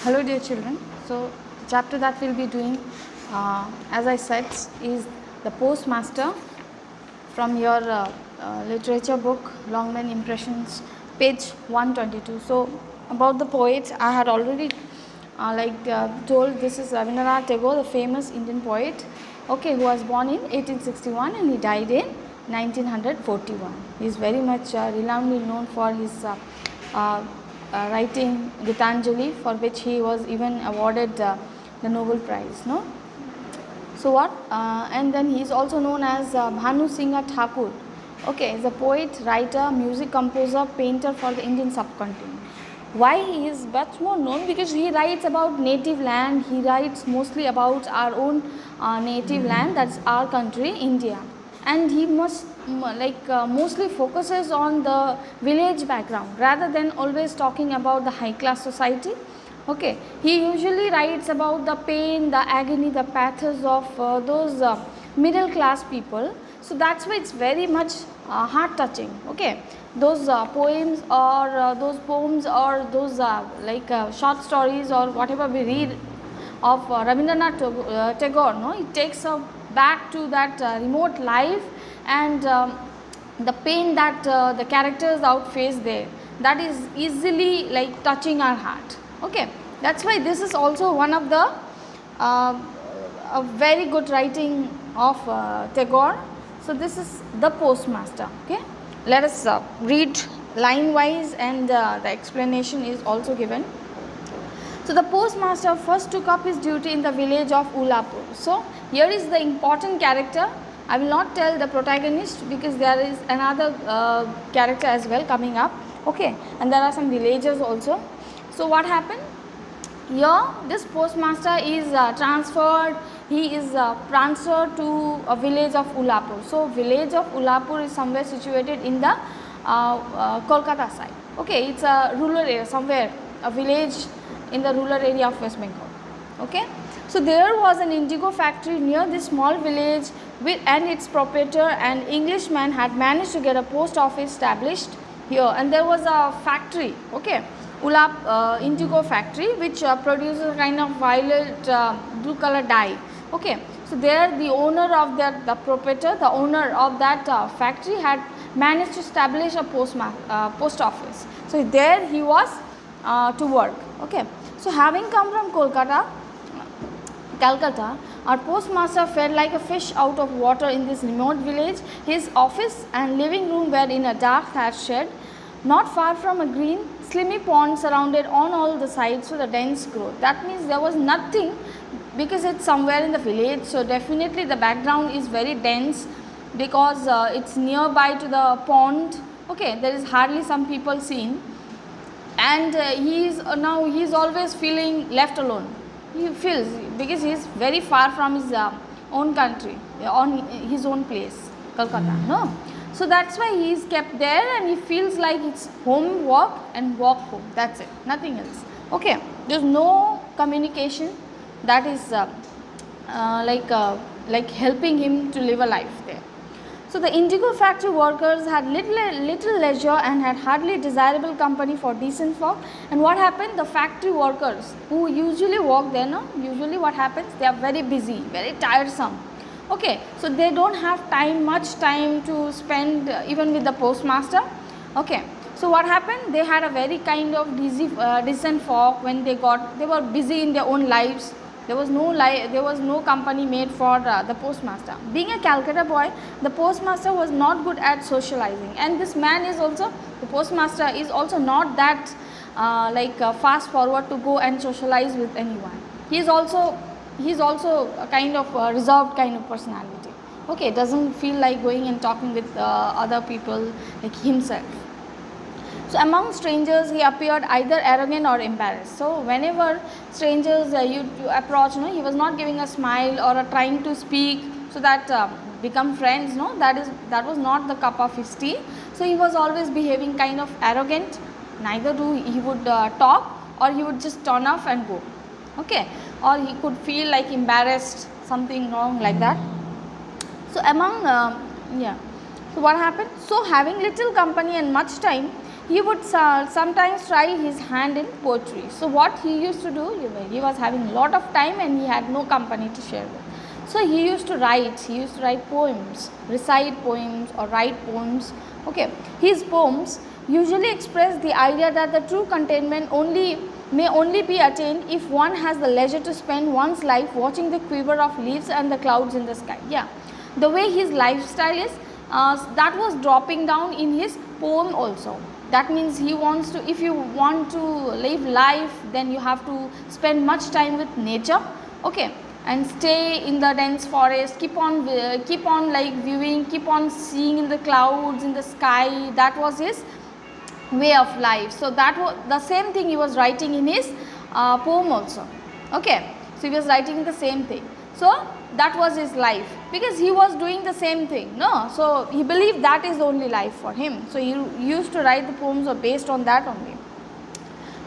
Hello dear children. So the chapter that we will be doing as I said is the postmaster from your literature book Longman Impressions, page 122. So about the poet I had already told, this is Rabindranath Tagore, the famous Indian poet, okay, who was born in 1861 and he died in 1941. He is very much renownedly known for his writing Gitanjali, for which he was even awarded the Nobel Prize. No. So what? And then he is also known as Bhanu Singha Thakur. Okay, is a poet, writer, music composer, painter for the Indian subcontinent. Why he is much more known? Because he writes about native land. He writes mostly about our own native land, that's our country, India. And he mostly focuses on the village background rather than always talking about the high class society. Okay, he usually writes about the pain, the agony, the pathos of those middle class people. So that's why it's very much heart touching. Okay, those poems or those poems or those short stories or whatever we read of Rabindranath Tagore, no, it takes us back to that remote life and the pain that the characters outface there, that is easily like touching our heart. Okay, that's why this is also one of the a very good writing of Tagore. So this is the postmaster. Okay, let us read line wise and the explanation is also given. So the postmaster first took up his duty in the village of Ulapur. So here is the important character. I will not tell the protagonist because there is another character as well coming up. Okay, and there are some villagers also. So what happened? Here this postmaster is transferred. He is transferred to a village of Ulapur. So village of Ulapur is somewhere situated in the Kolkata side. Okay, it's a rural area, somewhere a village in the rural area of West Bengal. Okay, so there was an indigo factory near this small village and its proprietor, an Englishman, had managed to get a post office established here, and there was a factory. Okay, Ulap indigo factory which produces a kind of violet blue color dye. Okay, so there the owner of that, the proprietor, the owner of that factory had managed to establish a post office. So there he was to work. Okay, so having come from Calcutta, our postmaster felt like a fish out of water in this remote village. His office and living room were in a dark thatched shed, not far from a green, slimy pond surrounded on all the sides with a dense growth. That means there was nothing, because it's somewhere in the village. So definitely the background is very dense because it's nearby to the pond. Okay, there is hardly some people seen, and he is always feeling left alone. He feels, because he is very far from his own country, on his own place, Calcutta. No, so that's why he is kept there, and he feels like it's home, walk and walk home. That's it, nothing else. Okay, there's no communication that is helping him to live a life there. So the indigo factory workers had little leisure and had hardly desirable company for decent work. And what happened? The factory workers who usually work there, no, usually what happens? They are very busy, very tiresome. Okay, so they don't have much time to spend even with the postmaster. Okay, so what happened? They had a very kind of decent folk when they were busy in their own lives. There was no company made for the postmaster. Being a Calcutta boy, the postmaster was not good at socializing, and this man is also, the postmaster is also not that fast forward to go and socialize with anyone. He is also a kind of reserved kind of personality. Okay, doesn't feel like going and talking with other people like himself. So among strangers he appeared either arrogant or embarrassed. So whenever strangers you approach, no, he was not giving a smile or trying to speak so that become friends. No, that was not the cup of his tea. So he was always behaving kind of arrogant. Neither he would talk, or he would just turn off and go. Okay, or he could feel like embarrassed, something wrong like that. So among So what happened? So having little company and much time, he would sometimes try his hand in poetry. So what he used to do, he was having a lot of time and he had no company to share with. So he used to write poems, recite poems or write poems. Okay, his poems usually express the idea that the true contentment may only be attained if one has the leisure to spend one's life watching the quiver of leaves and the clouds in the sky. Yeah, the way his lifestyle is, that was dropping down in his poem also. That means he wants to, if you want to live life, then you have to spend much time with nature, okay, and stay in the dense forest, keep on like viewing, keep on seeing in the clouds, in the sky. That was his way of life. So that was the same thing he was writing in his poem also, okay. So he was writing the same thing. So that was his life, because he was doing the same thing, no. So he believed that is the only life for him. So he used to write the poems based on that only.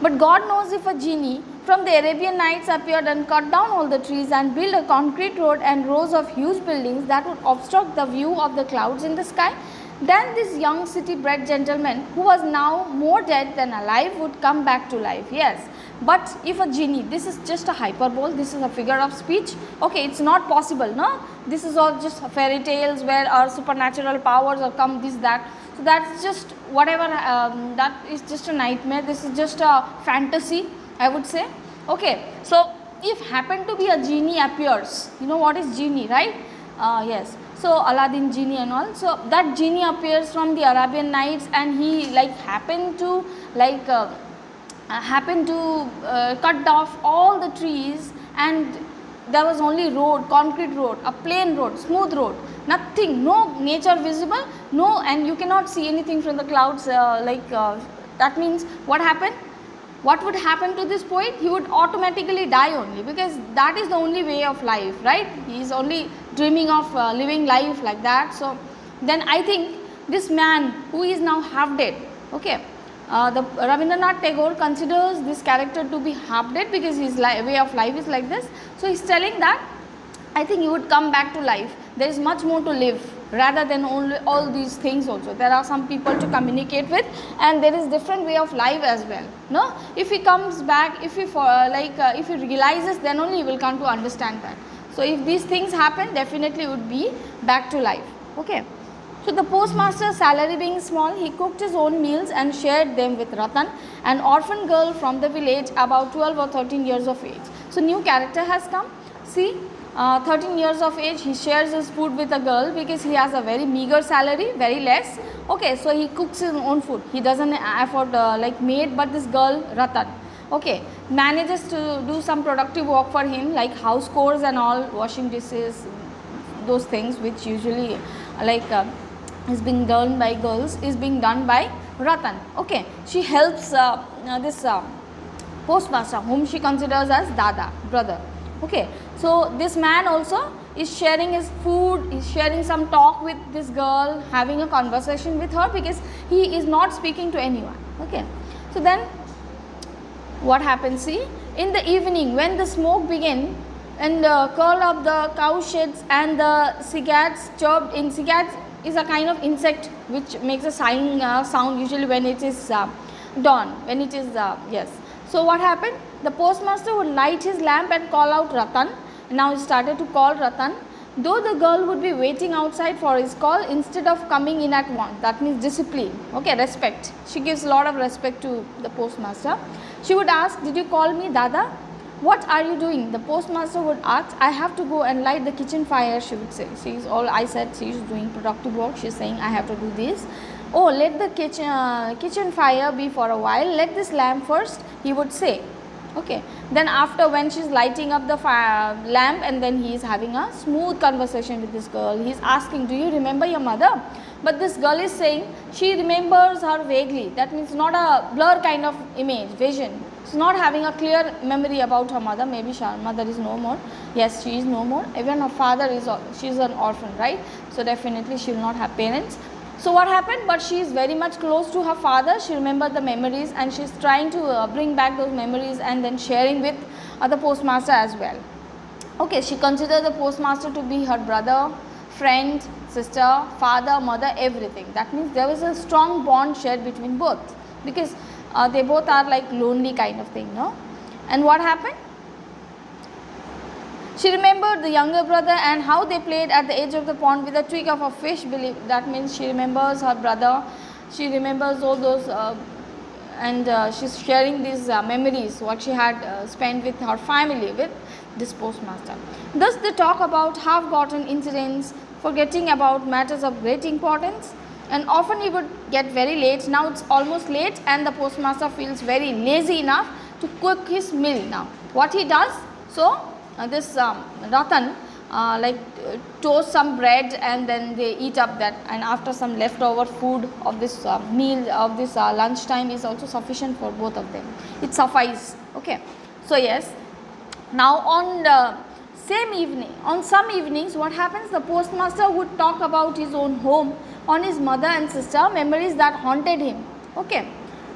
But God knows, if a genie from the Arabian Nights appeared and cut down all the trees and built a concrete road and rows of huge buildings that would obstruct the view of the clouds in the sky, then this young city-bred gentleman, who was now more dead than alive, would come back to life. Yes, but if a genie, this is just a hyperbole, this is a figure of speech, okay, it's not possible, no. This is all just fairy tales where our supernatural powers or come this that. So that's just whatever, that is just a nightmare, this is just a fantasy, I would say, okay. So if happen to be a genie appears, you know what is genie, right? Yes. So Aladdin genie and all. So that genie appears from the Arabian Nights, and he like happened to cut off all the trees, and there was only road, concrete road, a plain road, smooth road, nothing, no nature visible, no, and you cannot see anything from the clouds. That means what happened? What would happen to this poet? He would automatically die only, because that is the only way of life, right? He is only dreaming of living life like that. So then I think this man who is now half dead, okay, the Rabindranath Tagore considers this character to be half dead because his way of life is like this. So he is telling that I think he would come back to life. There is much more to live rather than only all these things also. There are some people to communicate with, and there is different way of life as well. No, if he comes back, if he if he realizes, then only he will come to understand that. So if these things happen, definitely would be back to life. Okay. So the postmaster's salary being small, he cooked his own meals and shared them with Ratan, an orphan girl from the village about 12 or 13 years of age. So new character has come. See, 13 years of age, he shares his food with a girl because he has a very meager salary, very less. Okay, so he cooks his own food. He doesn't afford like maid, but this girl Ratan, okay, manages to do some productive work for him, like house chores and all, washing dishes, those things which usually is being done by girls, is being done by Ratan. Okay, she helps this postmaster, whom she considers as Dada, brother. Okay, so this man also is sharing his food, is sharing some talk with this girl, having a conversation with her, because he is not speaking to anyone. Okay, so then what happens? See, in the evening when the smoke began and curl up the cow sheds and the cicadas chirped in. Cicadas is a kind of insect which makes a sighing sound usually when it is dawn, when it is yes. So what happened? The postmaster would light his lamp and call out Ratan. Now he started to call Ratan, though the girl would be waiting outside for his call instead of coming in at once. That means discipline, okay, respect. She gives a lot of respect to the postmaster. She would ask, did you call me Dada? What are you doing? The postmaster would ask, I have to go and light the kitchen fire, she would say. She is all, I said she is doing productive work, she is saying I have to do this. Oh, let the kitchen fire be for a while, let this lamp first, he would say. Okay, then after, when she is lighting up the lamp, and then he is having a smooth conversation with this girl. He is asking, do you remember your mother? But this girl is saying she remembers her vaguely. That means not a blur kind of image, vision. She is not having a clear memory about her mother. Maybe her mother is no more. Yes, she is no more. Even her father is, she is an orphan, right? So definitely she will not have parents. So what happened? But she is very much close to her father. She remembered the memories, and she is trying to bring back those memories and then sharing with the postmaster as well. Okay, she considered the postmaster to be her brother, friend, sister, father, mother, everything. That means there was a strong bond shared between both. because they both are like lonely kind of thing, no? And what happened? She remembered the younger brother and how they played at the edge of the pond with a twig of a fish. That means she remembers her brother, she remembers all those and she's sharing these memories what she had spent with her family, with this postmaster. Thus they talk about half-forgotten incidents, forgetting about matters of great importance, and often he would get very late. Now it's almost late and the postmaster feels very lazy enough to cook his meal now. What he does? So this Ratan toast some bread and then they eat up that, and after some leftover food of this meal of this lunch time is also sufficient for both of them. It suffices. Okay. So yes, now on the same evening, on some evenings what happens, the postmaster would talk about his own home, on his mother and sister, memories that haunted him. Okay.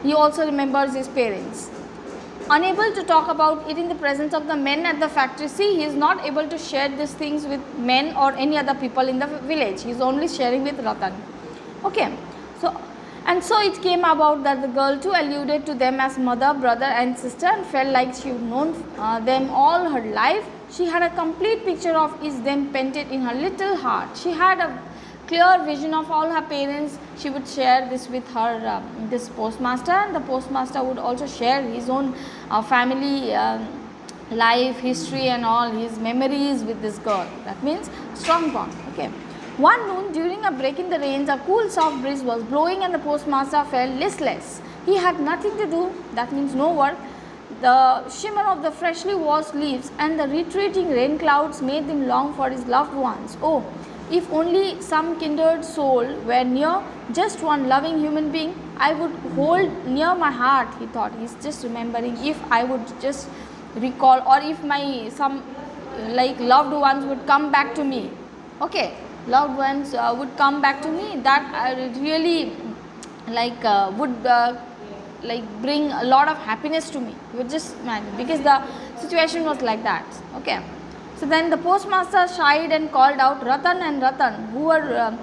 He also remembers his parents. Unable to talk about it in the presence of the men at the factory. See, he is not able to share these things with men or any other people in the village. He is only sharing with Ratan. Okay. So it came about that the girl too alluded to them as mother, brother and sister and felt like she had known them all her life. She had a complete picture of each them painted in her little heart. She had a clear vision of all her parents. She would share this with her this postmaster, and the postmaster would also share his own family life, history and all his memories with this girl. That means strong bond. Okay. One noon during a break in the rains, a cool soft breeze was blowing and the postmaster felt listless. He had nothing to do, that means no work. The shimmer of the freshly washed leaves and the retreating rain clouds made him long for his loved ones. Oh, if only some kindred soul were near, just one loving human being I would hold near my heart, he thought. He is just remembering, if I would just recall, or if my some loved ones would come back to me. Okay, loved ones would come back to me, that really would bring a lot of happiness to me. You would just imagine, because the situation was like that. Okay. So then the postmaster shied and called out Ratan and Ratan, who were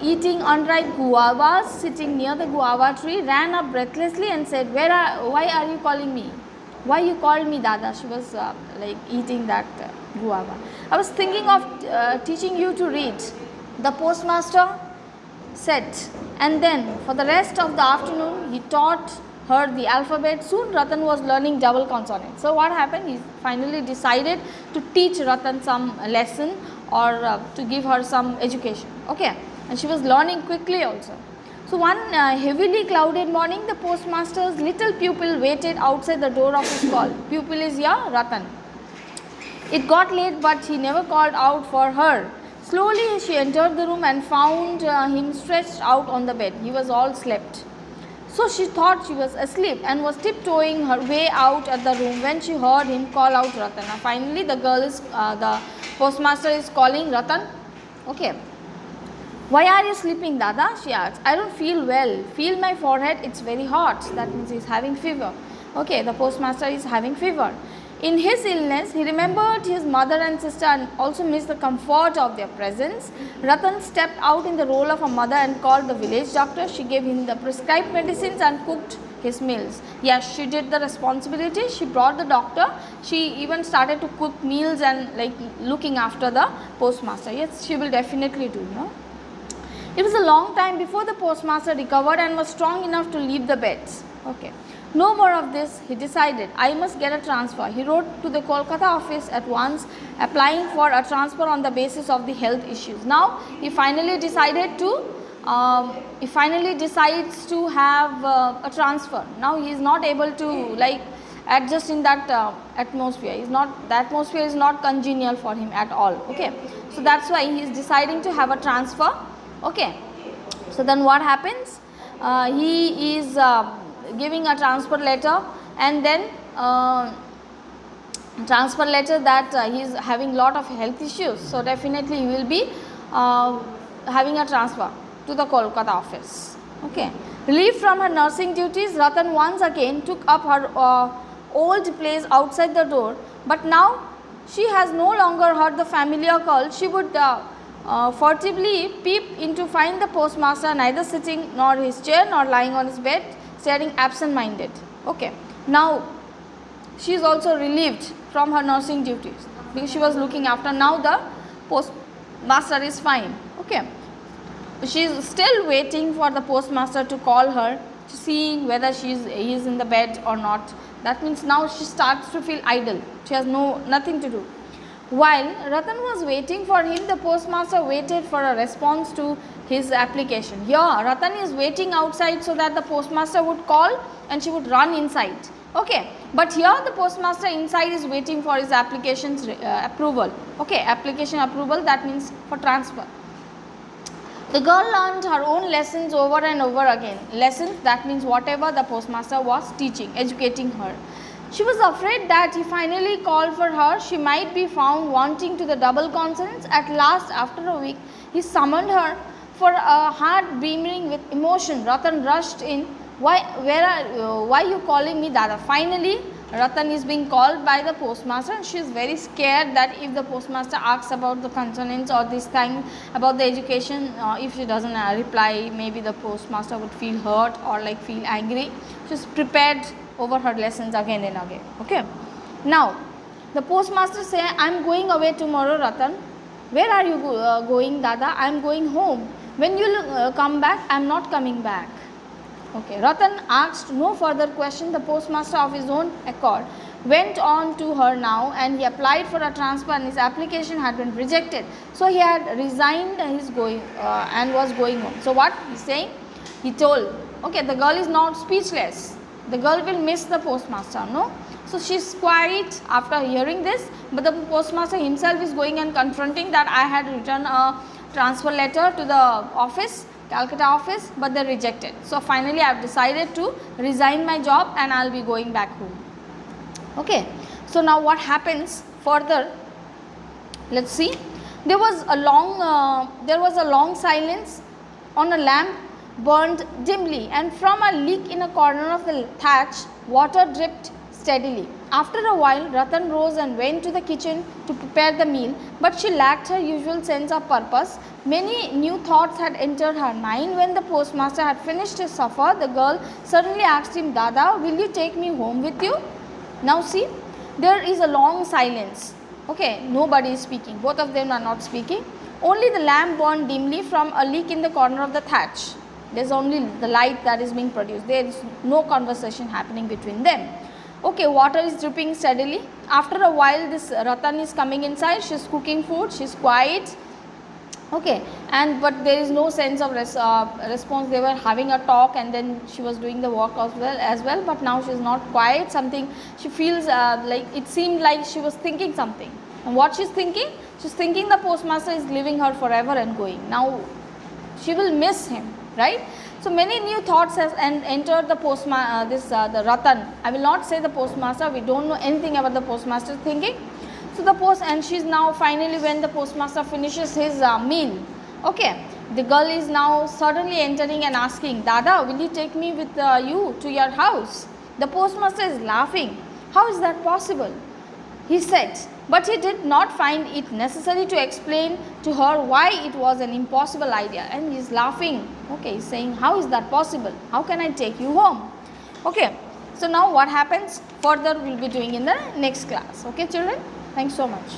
eating unripe guavas sitting near the guava tree, ran up breathlessly and said, why are you calling me? Why you called me, Dada? She was eating that guava. I was thinking of teaching you to read, the postmaster said, and then for the rest of the afternoon he taught her the alphabet. Soon Ratan was learning double consonants. So what happened? He finally decided to teach Ratan some lesson, or to give her some education. Okay, and she was learning quickly also. So one heavily clouded morning, the postmaster's little pupil waited outside the door of his call. Pupil is here, Ratan. It got late, but he never called out for her. Slowly she entered the room and found him stretched out on the bed. He was all slept. So she thought she was asleep and was tiptoeing her way out at the room when she heard him call out Ratan. Now finally the postmaster is calling Ratan. Okay. Why are you sleeping, Dada? She asked. I don't feel well. Feel my forehead, it's very hot. That means he is having fever. Okay, the postmaster is having fever. In his illness, he remembered his mother and sister and also missed the comfort of their presence. Ratan stepped out in the role of a mother and called the village doctor. She gave him the prescribed medicines and cooked his meals. Yes, she did the responsibility. She brought the doctor. She even started to cook meals and looking after the postmaster. Yes, she will definitely do, no? It was a long time before the postmaster recovered and was strong enough to leave the beds. Okay. No more of this, he decided. I must get a transfer. He wrote to the Kolkata office at once, applying for a transfer on the basis of the health issues. Now he finally decided to decides to have a transfer. Now he is not able to adjust in that atmosphere. The atmosphere is not congenial for him at all. Okay, so that's why he is deciding to have a transfer. Okay, so then what happens? He is giving a transfer letter, and then transfer letter that he is having lot of health issues. So definitely he will be having a transfer to the Kolkata office. Okay. Relieved from her nursing duties, Ratan once again took up her old place outside the door, but now she has no longer heard the familiar call. She would furtively peep in to find the postmaster neither sitting nor his chair nor lying on his bed, staring absent-minded. Okay, now she is also relieved from her nursing duties because she was looking after. Now the postmaster is fine. Okay, she is still waiting for the postmaster to call her, seeing whether he is in the bed or not. That means now she starts to feel idle. She has nothing to do. While Ratan was waiting for him, the postmaster waited for a response to his application. Here Ratan is waiting outside so that the postmaster would call and she would run inside. Okay, but here the postmaster inside is waiting for his application's approval. Okay, application approval, that means for transfer. The girl learned her own lessons over and over again. Lessons, that means whatever the postmaster was teaching, educating her. She was afraid that he finally called for her. She might be found wanting to the double consonants. At last, after a week, he summoned her. For a heart beaming with emotion, Ratan rushed in. Why are you calling me, Dada? Finally, Ratan is being called by the postmaster, and she is very scared that if the postmaster asks about the consonants or this thing about the education, if she doesn't reply, maybe the postmaster would feel hurt or like feel angry. She is prepared over her lessons again and again. Okay. Now, the postmaster say, I am going away tomorrow, Ratan. Where are you going, Dada? I am going home. When you come back, I am not coming back. Okay. Ratan asked no further question. The postmaster of his own accord went on to her now, and he applied for a transfer, and his application had been rejected. So he had resigned his going and was going home. So what he is saying? He told, okay, the girl is now speechless. The girl will miss the postmaster, no? So she is quiet after hearing this, but the postmaster himself is going and confronting that I had written a transfer letter to the office, Calcutta office, but they rejected. So finally I have decided to resign my job and I will be going back home. Okay. So now what happens further? Let's see. There was a long silence. On a lamp burned dimly, and from a leak in a corner of the thatch, water dripped steadily. After a while, Ratan rose and went to the kitchen to prepare the meal, but she lacked her usual sense of purpose. Many new thoughts had entered her mind. When the postmaster had finished his supper, the girl suddenly asked him, Dada, will you take me home with you? Now see, there is a long silence. Okay, nobody is speaking. Both of them are not speaking. Only the lamp burned dimly from a leak in the corner of the thatch. There is only the light that is being produced. There is no conversation happening between them. Okay, water is dripping steadily. After a while, this Ratan is coming inside. She is cooking food. She is quiet. Okay, but there is no sense of response. They were having a talk, and then she was doing the work as well. But now she is not quiet. Something she feels like it seemed like she was thinking something. And what she is thinking? She is thinking the postmaster is leaving her forever and going. Now she will miss him, right? So many new thoughts has entered the the Ratan. I will not say the postmaster. We don't know anything about the postmaster thinking. So and she is now finally, when the postmaster finishes his meal, okay, the girl is now suddenly entering and asking, Dada, will you take me with you to your house? The postmaster is laughing. How is that possible? He said, but he did not find it necessary to explain to her why it was an impossible idea, and he is laughing. Okay, he is saying, how is that possible? How can I take you home? Okay, so now what happens further we will be doing in the next class. Okay, children, thanks so much.